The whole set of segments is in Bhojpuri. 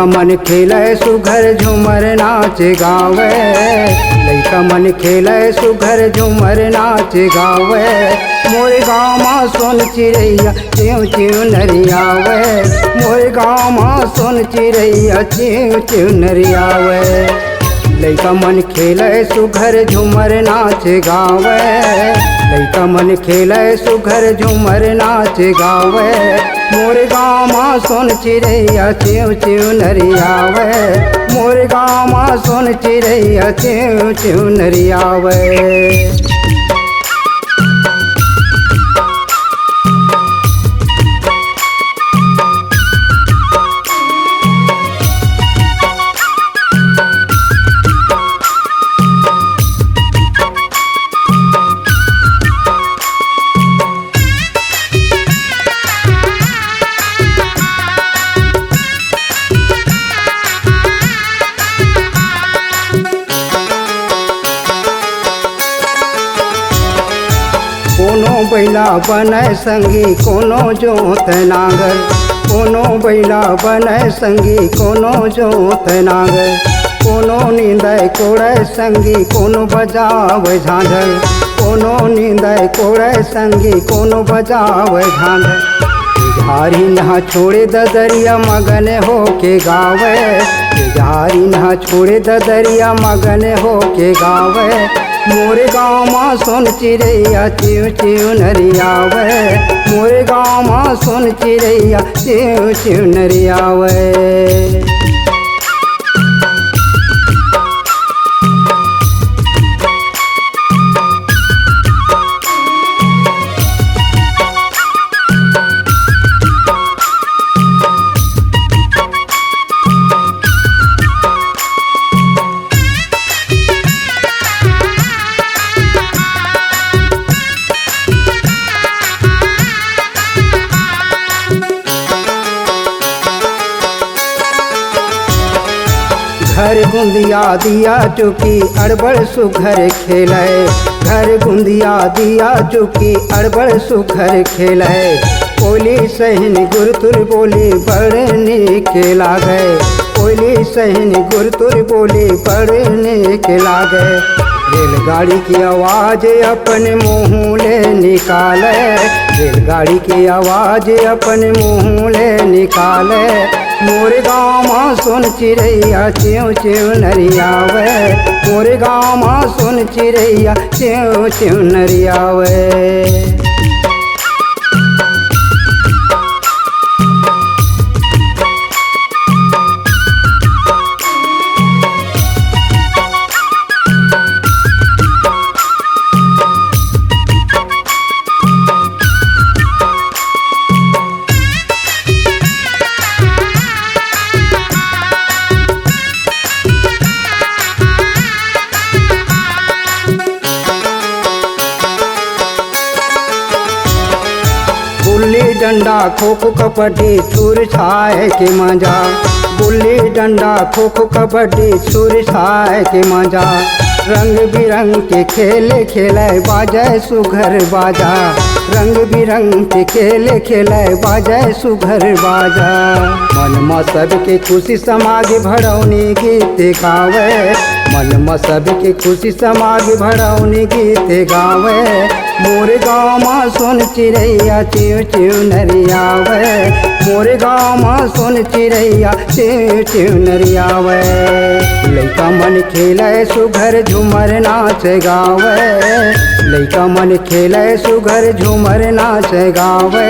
लइका मन खेले सुघर झूमर नाच गावे, लइका मन खेले सुघर झूमर नाच गावे। मोर गाँव माँ सोन चिड़ैया च्यूँ च्यूँ नरियावे, मोर गाँव माँ सोन चिड़ैया च्यूँ च्यूँ नरियावे। लइका मन खेले सुघर झूमर नाच गावे, लइका मन खेले सुघर झूमर नाच गावे। मोर गाँव माँ सोन चिड़ैया च्यूँ च्यूँ नरियावे, मोर गाँव माँ सोन चिड़ैया च्यूँ च्यूँ नरियावे। कोनो बैला बनै संगी कोनो जोत नांगर, कोनो बैला बनै संगी कोनो जोत नांगर। कोनो नींदै कोड़ै संगी कोनो बजावै झांझर, कोनो नींदै कोड़ै संगी कोनो बजावै झांझर। झारी नहा छोड़े ददरिया मगन हो के गावे, झारी नहा छोड़े ददरिया मगन हो के गावे। मोर गाँव माँ सोन चिड़ैया च्यूँ च्यूँ नरियावे, मोर गाँव माँ सोन चिड़ैया च्यूँ च्यूँ नरियावे। घर गुंदिया दिया चुकी अड़बड़ सुघर खेले, घर गुंदिया दिया चुकी अड़बड़ सुघर खेले। कोयली सहिन गुरतुर बोली बड़ नीक लागे, कोयली सहिन गुरतुर बोली बड़ नीक लागे। रेलगाड़ी की आवाज़ अपने मुँह ले निकाले, रेलगाड़ी की आवाज़ अपने मुँह ले निकाले। मोर गाँव माँ सोन चिड़ैया च्यूँ च्यूँ नरियावे, मोर गाँव माँ सोन चिड़ैया च्यूँ च्यूँ नरियावे। गुल्ली डंडा खो खो कबड्डी छुर छाए के मजा, गुल्ली डंडा खो खो कबड्डी छुर छाए के मजा। रंग बिरंग के खेले खेले बाजे सुघर बाजा, रंग बिरंग के खेले खेले बाजे सुघर बाजा। मन में सबके खुशी समागे भड़ौनी गीत गावे, मन में सबके खुशी समागे भड़ौनी गीत गावे। मोर गाँव माँ सोन चिड़ैया च्यूँ च्यूँ नरियावे, मोर गाँव माँ सोन चिड़ैया च्यूँ च्यूँ नरियावे। लइका मन खेले सुघर झूमर नाच गावे, लइका मन खेले सुघर झूमर नाच गावे।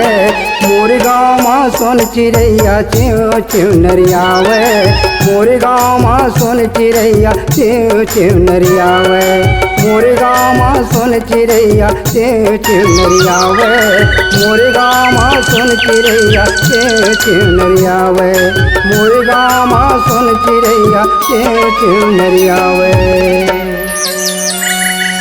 मोर गाँव माँ सोन चिड़ैया च्यूँ च्यूँ नरियावे, मोर गाँव माँ सोन चिड़ैया च्यूँ च्यूँ नरियावे। मोर गाँव माँ सोन चिड़ैया च्यूँ च्यूँ नरियावे, मोर गाँव माँ सोन चिड़ैया च्यूँ च्यूँ नरियावे, मोर गाँव माँ सोन चिड़ैया च्यूँ च्यूँ नरियावे।